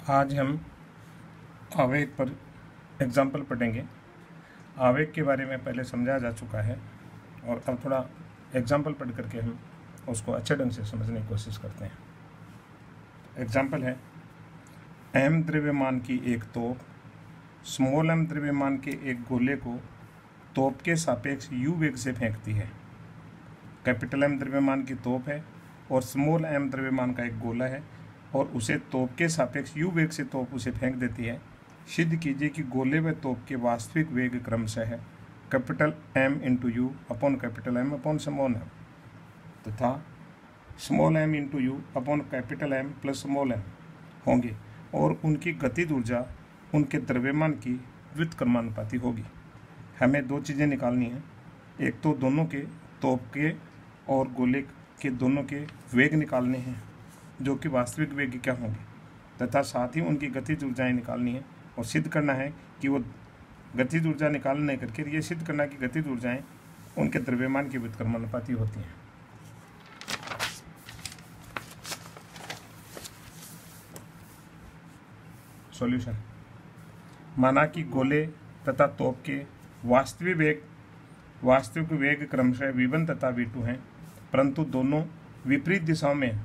आज हम आवेग पर एग्जाम्पल पढ़ेंगे। आवेग के बारे में पहले समझाया जा चुका है और अब थोड़ा एग्जाम्पल पढ़ करके हम उसको अच्छे ढंग से समझने की कोशिश करते हैं। एग्जाम्पल है, m द्रव्यमान की एक तोप स्मॉल m द्रव्यमान के एक गोले को तोप के सापेक्ष u वेग से फेंकती है। कैपिटल M द्रव्यमान की तोप है और स्मॉल m द्रव्यमान का एक गोला है और उसे तोप के सापेक्ष u वेग से तोप उसे फेंक देती है। सिद्ध कीजिए कि गोले व तोप के वास्तविक वेग क्रमशः है capital M into you upon capital M upon small m तथा small m into you upon capital M plus small m होंगे और उनकी गतिज ऊर्जा उनके द्रव्यमान की व्युत्क्रमानुपाती होगी। हमें दो चीज़ें निकालनी हैं, एक तो दोनों के तोप के और गोले के दोनों के वेग निकालने हैं जो कि वास्तविक वेग क्या होंगे, तथा साथ ही उनकी गतिज ऊर्जाएँ निकालनी है और सिद्ध करना है कि वो गतिज ऊर्जा निकालने करके ये सिद्ध करना कि गतिज ऊर्जाएँ उनके द्रव्यमान की व्युत्क्रमानुपाती होती हैं। सॉल्यूशन, माना कि गोले तथा तोप के वास्तविक वेग क्रमशः v1 तथा v2 हैं, परंतु दोनों विपरीत दिशाओं में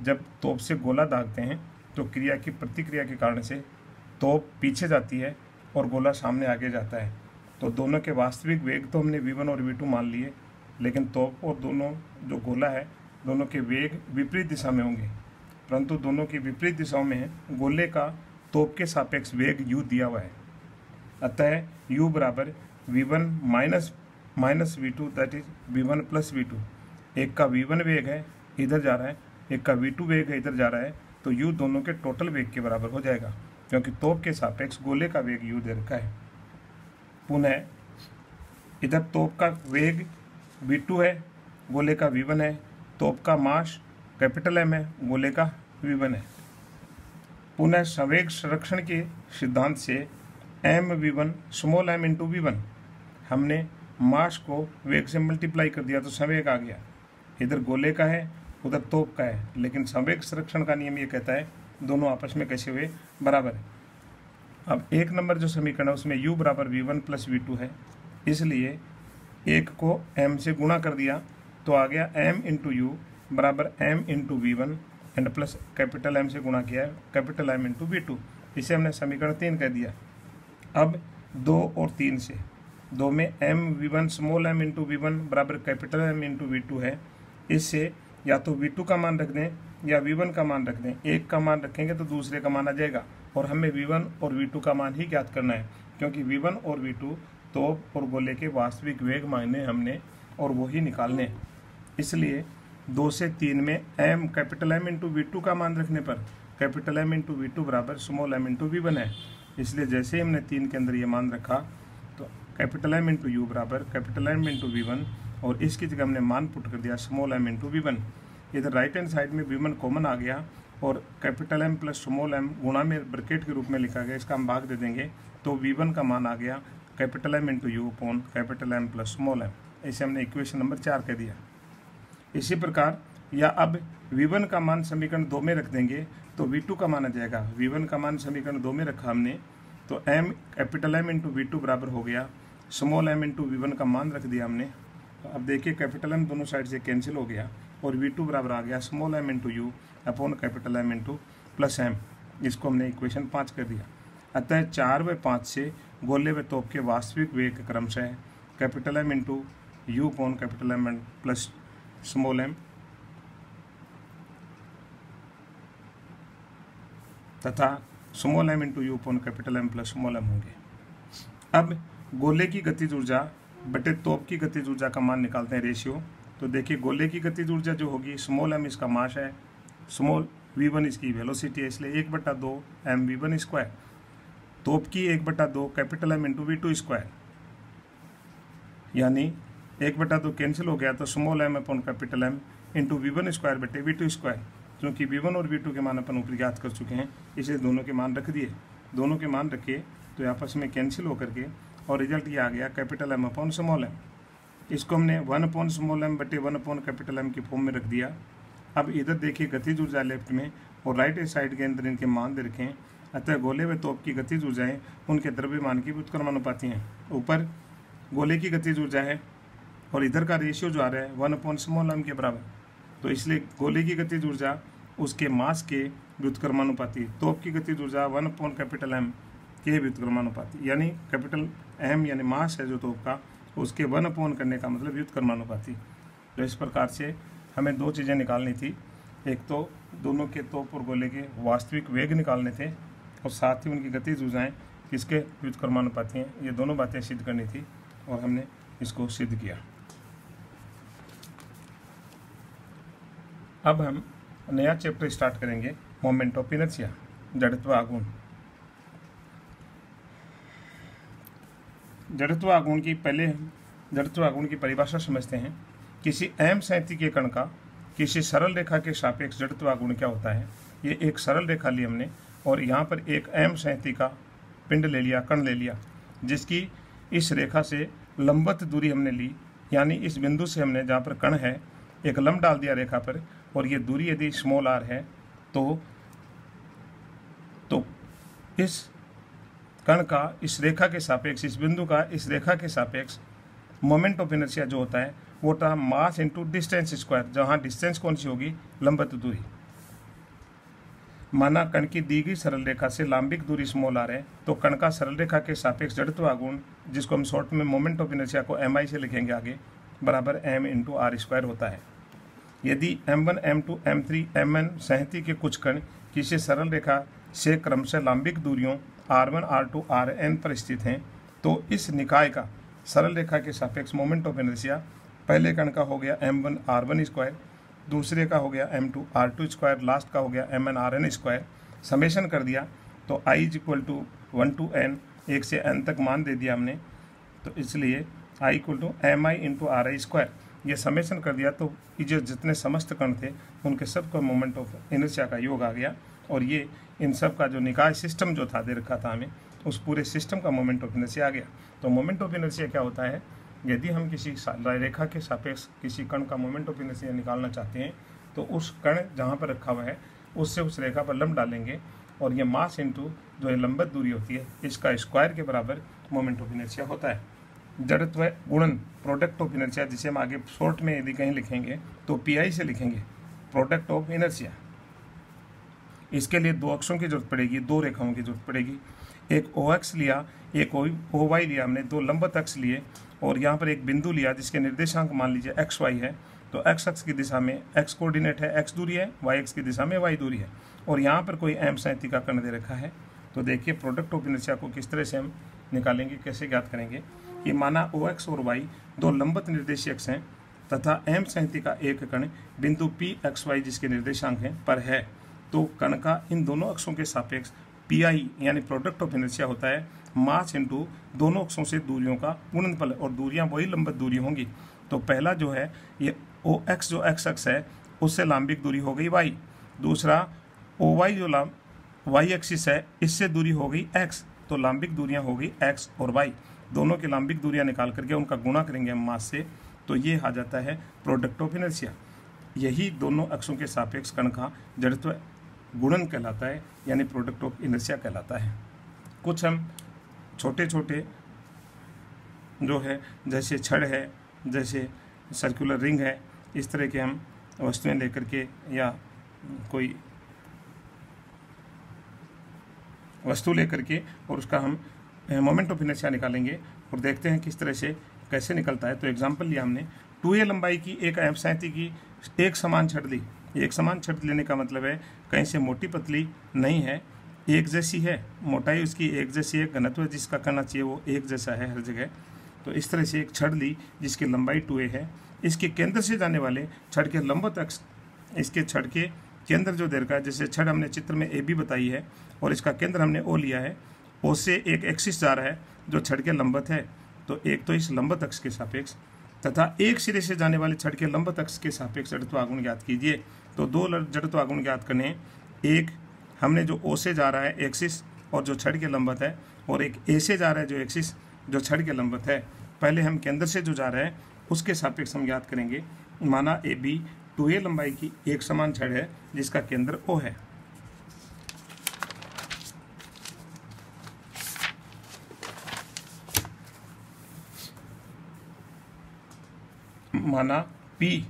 जब तोप से गोला दागते हैं तो क्रिया की प्रतिक्रिया के कारण से तोप पीछे जाती है और गोला सामने आगे जाता है। तो दोनों के वास्तविक वेग तो हमने v1 और v2 मान लिए, लेकिन तोप और दोनों जो गोला है दोनों के वेग विपरीत दिशा में होंगे, परंतु दोनों की विपरीत दिशाओं में है। गोले का तोप के सापेक्ष वेग u दिया हुआ है, अतः u बराबर v1 minus v2 that is v1 plus v2। एक का v1 वेग है इधर जा रहा है, एक का v2 वेग है इधर जा रहा है, तो u दोनों के टोटल वेग के बराबर हो जाएगा क्योंकि तोप के सापेक्ष गोले का वेग u दे रखा है। पुनः इधर तोप का वेग v2 है, गोले का v1 है, तोप का मास कैपिटल M है, गोले का v1 है। पुनः संवेग संरक्षण के सिद्धांत से mv1 small m into v1, हमने मास को वेग से मल्टीप्लाई कर दिया तो संवेग आ गया। इधर गोले का है उधर तोप का है, लेकिन संवेग संरक्षण का नियम ये कहता है दोनों आपस में कैसे हुए बराबर है। अब एक नंबर जो समीकरण है उसमें u बराबर v1 प्लस v2 है, इसलिए एक को m से गुणा कर दिया तो आ गया m इंटू यू बराबर m into v1 and plus capital M से गुणा किया है कैपिटल M इंटू v2। इसे हमने समीकरण 3 कह दिया। अब 2 और 3 से, 2 में mv1 small m into v1 बराबर कैपिटल M इंटू v2 है। इससे या तो v2 का मान रख दें या v1 का मान रख दें, एक का मान रखेंगे तो दूसरे का मान आ जाएगा और हमें v1 और v2 का मान ही ज्ञात करना है क्योंकि v1 और v2 तोप और गोले के वास्तविक वेग मायने हमने और वही निकालने। इसलिए 2 से 3 में m capital M into v2 का मान रखने पर कैपिटल M इंटू v2 बराबर स्मॉल m इंटू v1 है। इसलिए जैसे ही हमने 3 के अंदर ये मान रखा तो कैपिटल M इंटू यू बराबर कैपिटल M इंटू v1 और इसकी जगह हमने मान पुट कर दिया स्मॉल m इंटू v1। इधर राइट हैंड साइड में v1 कॉमन आ गया और capital M plus small m गुणा में ब्रैकेट के रूप में लिखा गया, इसका हम भाग दे देंगे तो v1 का मान आ गया capital M into you upon capital M plus small m। इसे हमने इक्वेशन नंबर 4 कह दिया। इसी प्रकार या अब v1 का मान समीकरण 2 में रख देंगे तो v2 का मान आ जाएगा। v1 का मान समीकरण 2 में रखा हमने तो m capital M into v2 बराबर हो गया स्मॉल m इंटू v1 का मान रख दिया हमने। तो अब देखिए कैपिटल M दोनों साइड से कैंसिल हो गया और v2 बराबर आ गया small m into you upon capital M into plus m। इसको हमने इक्वेशन 5 कर दिया। अतः 4 व 5 से गोले व तोप के वास्तविक वेग क्रमशः capital M into you upon capital M plus small m तथा small m into you upon capital M plus small m होंगे। अब गोले की गतिज ऊर्जा बटे तोप की गतिज ऊर्जा का मान निकालते हैं रेशियो। तो देखिए गोले की गतिज ऊर्जा जो होगी स्मॉल m इसका मास है, स्मॉल v1 इसकी वेलोसिटी है, इसलिए 1/2 m v1 स्क्वायर। तोप की 1/2 capital M into v2 square, यानी 1/2 कैंसिल हो गया तो small m upon capital M into v1 square बटे v2 स्क्वायर। क्योंकि v1 और v2 के मान अपन ऊपर ज्ञात कर चुके हैं इसलिए दोनों के मान रख दिए। दोनों के मान रखे तो आपस में कैंसिल होकर के और रिजल्ट ये आ गया capital M upon small m। इसको हमने 1 अपॉन स्मॉल m बटे 1 अपॉन कैपिटल M की फॉर्म में रख दिया। अब इधर देखिए गतिज ऊर्जा लेफ्ट में और राइट साइड के अंदर इनके मान दे रखे हैं अतः गोले व तोप की गतिज ऊर्जाएं उनके द्रव्यमान की व्युत्क्रमानुपाती हैं। ऊपर गोले की गतिज ऊर्जा है और इधर का रेशियो जो आ रहा है 1/m के बराबर, तो इसलिए गोले की गतिज ऊर्जा उसके मास के व्युत्क्रमानुपाती, तोप की गतिज ऊर्जा 1/M के व्युत्क्रमानुपाती, यानी कैपिटल M यानी मास है जो तोप का, उसके 1 करने का मतलब व्युत्क्रमानुपाती। तो इस प्रकार से हमें दो चीज़ें निकालनी थी, एक तो दोनों के तोप और गोले के वास्तविक वेग निकालने थे और साथ ही उनकी गतिज ऊर्जाएं किसके व्युत्क्रमानुपाती हैं, ये दोनों बातें सिद्ध करनी थी और हमने इसको सिद्ध किया। अब हम नया चैप्टर स्टार्ट करेंगे, मोमेंट ऑफ इनर्शिया, जड़त्व आघूर्ण। जड़त्व आघूर्ण की परिभाषा समझते हैं। किसी m संहति के कण का किसी सरल रेखा के सापेक्ष जड़त्व आघूर्ण क्या होता है। ये एक सरल रेखा ली हमने और यहाँ पर एक m संहति का पिंड ले लिया, कण ले लिया, जिसकी इस रेखा से लंबवत दूरी हमने ली, यानी इस बिंदु से हमने जहाँ पर कण है एक लंब डाल दिया रेखा पर, और ये दूरी यदि स्मॉल r है तो इस कण का इस रेखा के सापेक्ष, इस बिंदु का इस रेखा के सापेक्ष मोमेंट ऑफ इनर्शिया जो होता है वो होता है मास इंटू डिस्टेंस स्क्वायर, जहाँ डिस्टेंस कौन सी होगी, लंबवत दूरी। माना कण की दी गई सरल रेखा से लांबिक दूरी स्मॉल r है, तो कण का सरल रेखा के सापेक्ष जड़त्व आघूर्ण, जिसको हम शॉर्ट में मोमेंट ऑफ इनर्शिया को mi से लिखेंगे आगे, बराबर m इंटू r स्क्वायर होता है। यदि m1, m2, m3, mn संहति के कुछ कण किसी सरल रेखा से क्रमशः लांबिक दूरियों r1, r2, rn पर स्थित हैं, तो इस निकाय का सरल रेखा के सापेक्ष मोमेंट ऑफ इनर्शिया पहले कण का हो गया m1 r1 स्क्वायर, दूसरे का हो गया m2 r2 स्क्वायर, लास्ट का हो गया mn rn स्क्वायर। समेशन कर दिया तो i = 1 to n, 1 से n तक मान दे दिया हमने, तो इसलिए i = mi into ri square. ये समेशन कर दिया तो ये जितने समस्त कण थे उनके सब का मोमेंट ऑफ इनर्शिया का योग आ गया, और ये इन सब का जो निकाय सिस्टम जो था दे रखा था हमें, उस पूरे सिस्टम का मोमेंट ऑफ इनर्शिया आ गया। तो मोमेंट ऑफ इनर्शिया क्या होता है, यदि हम किसी रेखा के सापेक्ष किसी कण का मोमेंट ऑफ इनर्शिया निकालना चाहते हैं तो उस कण जहाँ पर रखा हुआ है उससे उस रेखा पर लंब डालेंगे, और ये मास इंटू जो है लंबवत दूरी होती है इसका स्क्वायर के बराबर मोमेंट ऑफ इनर्शिया होता है। जड़त्व गुणन, प्रोडक्ट ऑफ इनर्शिया, जिसे हम आगे शॉर्ट में यदि कहीं लिखेंगे तो PI से लिखेंगे, प्रोडक्ट ऑफ इनर्शिया। इसके लिए दो अक्षों की जरूरत पड़ेगी, दो रेखाओं की जरूरत पड़ेगी। एक OX लिया, एक OY लिया हमने, दो लंबवत अक्ष लिए, और यहाँ पर एक बिंदु लिया जिसके निर्देशांक मान लीजिए XY है, तो X अक्ष की दिशा में X कोऑर्डिनेट है, X दूरी है, Y अक्ष की दिशा में Y दूरी है, और यहाँ पर कोई m संहति का कण दे रखा है। तो देखिए प्रोडक्ट ऑफ इनर्शिया को किस तरह से हम निकालेंगे, कैसे ज्ञात करेंगे कि माना OX और Y दो लंबवत निर्देशीय अक्ष हैं तथा m संहति का एक कण बिंदु PXY जिसके निर्देशांक हैं पर है, तो कण का इन दोनों अक्षों के सापेक्ष PI यानी प्रोडक्ट ऑफ इनर्शिया होता है मास इंटू दोनों अक्षों से दूरियों का गुणनफल, और दूरियां वही लंबवत दूरी होंगी। तो पहला जो है ये OX जो x अक्ष है उससे लांबिक दूरी हो गई y, दूसरा OY जो y एक्सिस है इससे दूरी हो गई x, तो लांबिक दूरियां हो गई x और y, दोनों की लांबिक दूरियां निकाल करके उनका गुणा करेंगे हम मास से, तो ये आ जाता है प्रोडक्ट ऑफ इनर्शिया। यही दोनों अक्षों के सापेक्ष कण का जड़त्व गुणन कहलाता है, यानी प्रोडक्ट ऑफ इनर्शिया कहलाता है। कुछ हम छोटे छोटे जो है जैसे छड़ है, जैसे सर्कुलर रिंग है, इस तरह के हम वस्तुएं लेकर के या कोई वस्तु लेकर के और उसका हम मोमेंट ऑफ इनर्शिया निकालेंगे और देखते हैं किस तरह से कैसे निकलता है। तो एग्जांपल लिया हमने, 2a लंबाई की एक m संहति की एक समान छड़ ली। एक समान छड़ लेने का मतलब है कहीं से मोटी पतली नहीं है, एक जैसी है, मोटाई उसकी एक जैसी है, घनत्व जिसका करना चाहिए वो एक जैसा है हर जगह। तो इस तरह से एक छड़ ली जिसकी लंबाई 2a है, इसके केंद्र से जाने वाले छड़ के लंबवत अक्ष, इसके छड़ के केंद्र जो दे रखा है, जैसे छड़ हमने चित्र में AB बताई है और इसका केंद्र हमने O लिया है, O से एक एक्सिस जा रहा है जो छड़ के लंबवत है, तो एक तो इस लंबवत अक्ष के सापेक्ष तथा एक सिरे से जाने वाले छड़ के लंबवत अक्ष के सापेक्ष जड़त्व आघूर्ण ज्ञात कीजिए। तो दो जड़त्व आघूर्ण ज्ञात करने हैं, एक हमने जो O से जा रहा है एक्सिस और जो छड़ के लंबवत है, और एक A से जा रहा है जो एक्सिस जो छड़ के लंबवत है। पहले हम केंद्र से जो जा रहा है उसके सापेक्ष हम ज्ञात करेंगे। माना AB 2a लंबाई की एक समान छड़ है जिसका केंद्र O है। माना पी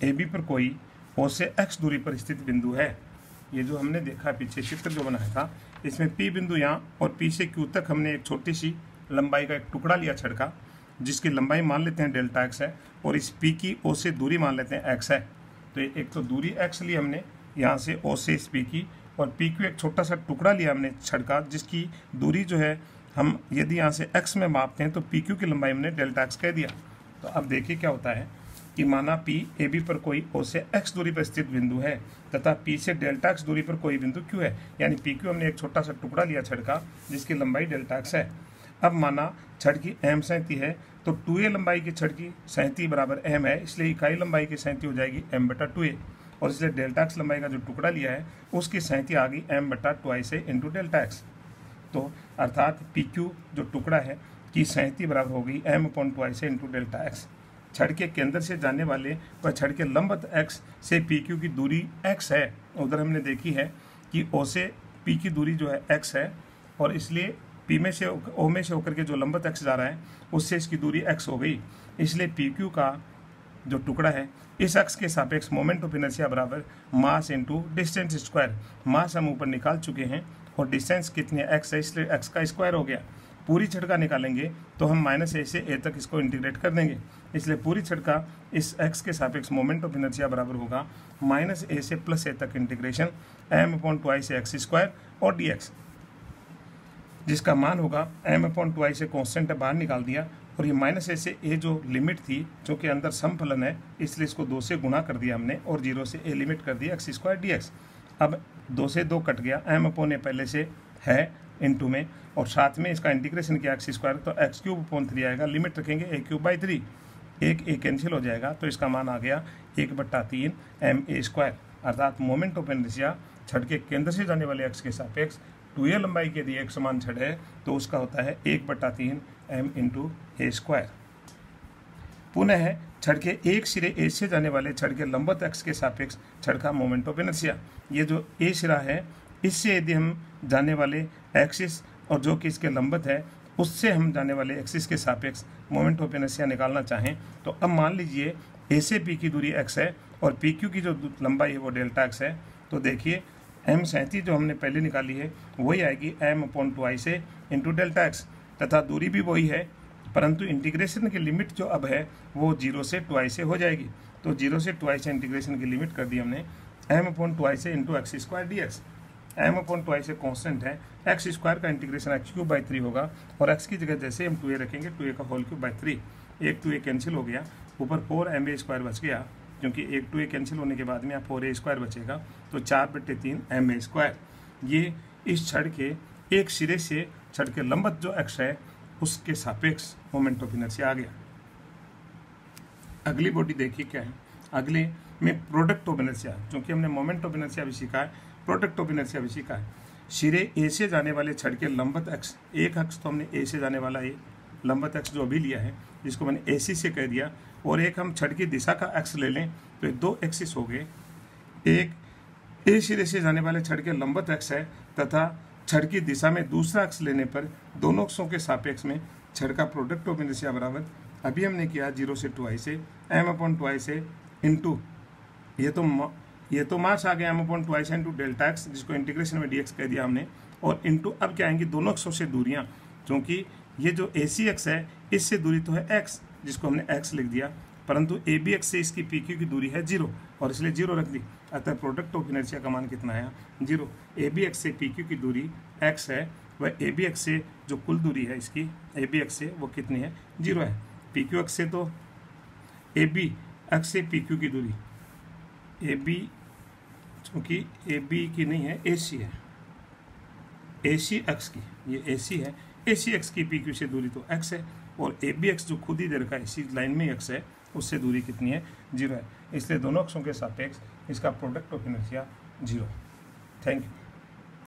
ए बी पर कोई ओ से x दूरी पर स्थित बिंदु है। ये जो हमने देखा पीछे चित्र जो बनाया था, इसमें P बिंदु यहाँ और P से Q तक हमने एक छोटी सी लंबाई का एक टुकड़ा लिया छड़ का, जिसकी लंबाई मान लेते हैं डेल्टा x है, और इस P की O से दूरी मान लेते हैं x है। तो एक तो दूरी x ली हमने यहाँ से O से इस P की, और P Q एक छोटा सा टुकड़ा लिया हमने छड़ का, जिसकी दूरी जो है हम यदि यहाँ से x में मापते हैं तो P Q की लंबाई हमने डेल्टा x कह दिया। तो अब देखिए क्या होता है कि माना P ए बी पर कोई O से x दूरी पर स्थित बिंदु है तथा P से डेल्टा x दूरी पर कोई बिंदु Q है, यानी P Q हमने एक छोटा सा टुकड़ा लिया छड़ का जिसकी लंबाई डेल्टा x है। अब माना छड़ की m सैंती है, तो 2a लंबाई की छड़ की सैंती बराबर m है, इसलिए इकाई लंबाई की सैंती हो जाएगी m/2a, और इसलिए डेल्टा x लंबाई का जो टुकड़ा लिया है उसकी सैंती आ गई m/2a इंटू डेल्टा x। तो अर्थात PQ जो टुकड़ा है की सैंती बराबर हो गई m/2a इंटू डेल्टा x। छड़ के केंद्र से जाने वाले व छड़ के लंबवत x से PQ की दूरी x है। उधर हमने देखी है कि O से P की दूरी जो है x है, और इसलिए P में से O में से होकर के जो लंबवत x जा रहा है उससे इसकी दूरी x हो गई। इसलिए PQ का जो टुकड़ा है इस अक्ष के सापेक्ष मोमेंट ऑफ इनर्शिया बराबर मास इंटू डिस्टेंस स्क्वायर। मास हम ऊपर निकाल चुके हैं और डिस्टेंस कितनी है x है, इसलिए x का स्क्वायर हो गया। पूरी छड़ का निकालेंगे तो हम -a से a तक इसको इंटीग्रेट कर देंगे, इसलिए पूरी छड़ का इस x के सापेक्ष मोमेंट ऑफ इनर्शिया बराबर होगा -a से +a तक इंटीग्रेशन m/2i से x स्क्वायर और dx, जिसका मान होगा m/2i से कॉन्स्टेंट बाहर निकाल दिया, और ये -a से a जो लिमिट थी, जो कि अंदर समफलन है इसलिए इसको 2 से गुणा कर दिया हमने, और 0 से a लिमिट कर दिया x स्क्वायर dx। अब 2 से 2 कट गया, m/a पहले से है इनटू में, और साथ में इसका इंटीग्रेशन किया x स्क्वायर, तो x³ आएगा, लिमिट रखेंगे a³/3, एक a कैंसिल हो जाएगा, तो इसका मान आ गया 1/3 ma²। अर्थात मोमेंट ऑफ इनर्शिया छड़ के केंद्र से जाने वाले x के सापेक्ष 2a लंबाई के यदि एक समान छड़ है तो उसका होता है 1/3 m इंटू a²। पुनः छड़ के एक सिरे A से जाने वाले छड़ के लंबवत x के सापेक्ष छड़ का मोमेंट ऑफ इनर्शिया, ये जो A सिरा है इससे यदि हम जाने वाले एक्सिस और जो कि इसके लंबवत है उससे हम जाने वाले एक्सिस के सापेक्ष मोमेंट ऑफ इनर्शिया निकालना चाहें, तो अब मान लीजिए A से P की दूरी x है और PQ की जो लंबाई है वो डेल्टा x है। तो देखिए m सैंती जो हमने पहले निकाली है वही आएगी m/2i से इंटू डेल्टा x, तथा दूरी भी वही है, परंतु इंटीग्रेशन की लिमिट जो अब है वो 0 से 2i से हो जाएगी। तो 0 से 2i से इंटीग्रेशन की लिमिट कर दी हमने m/2i से इंटू x² dx। m/2i से कांस्टेंट है, x स्क्वायर का इंटीग्रेशन x³ होगा, और x की जगह जैसे हम 2a रखेंगे 2a का होल क्यूब बाई 3, एक 2a कैंसिल हो गया, ऊपर 4ma² बच गया, क्योंकि एक 2a कैंसिल होने के बाद में यहाँ 4a² बचेगा, तो 4/3 ma²। ये इस छड़ के एक सिरे से छड़ के लंबवत जो x है उसके सापेक्ष मोमेंट ऑफ इनर्शिया आ गया। अगली बॉडी देखिए क्या है, अगले में प्रोडक्ट ऑफ इनर्शिया, क्योंकि हमने मोमेंट ऑफ इनर्शिया भी सीखा है, प्रोडक्ट ऑफ इनर्शिया भी सीखा है। सिरे A से जाने वाले छड़ के लंबवत x, एक अक्ष तो हमने A से जाने वाला ये लंबवत x जो अभी लिया है जिसको मैंने AC से कह दिया, और एक हम छड़ की दिशा का x ले लें तो ये 2 एक्सिस हो गए। एक A सिरे से जाने वाले छड़ के लंबवत x है तथा छड़ की दिशा में दूसरा अक्ष लेने पर दोनों अक्षों के सापेक्ष में छड़ का प्रोडक्ट ऑफ इनर्शिया बराबर, अभी हमने किया 0 से 2i से m/2i से इंटू ये तो मास आ गया m/2i से इंटू डेल्टा x, जिसको इंटीग्रेशन में dx कह दिया हमने, और इंटू अब क्या आएंगी दोनों अक्षों से दूरियां, क्योंकि ये जो AC अक्ष है इससे दूरी तो है x, जिसको हमने x लिख दिया, परंतु AB अक्ष से इसकी PQ की दूरी है 0, और इसलिए 0 रख दी। अतः प्रोडक्ट ऑफ इनर्शिया का मान कितना आया 0। AB अक्ष से PQ की दूरी x है, वह AB अक्ष से जो कुल दूरी है इसकी AB अक्ष से वो कितनी है 0 है। PQ अक्ष से तो AB अक्ष से PQ की दूरी AB, क्योंकि AB की नहीं है AC है, AC अक्ष की ये AC है, AC अक्ष की PQ से दूरी तो x है, और AB अक्ष जो खुद ही दे रखा है इसी लाइन में x है उससे दूरी कितनी है 0 है, इसलिए दोनों अक्षों के सापेक्ष इसका product of inertia 0। Thank you.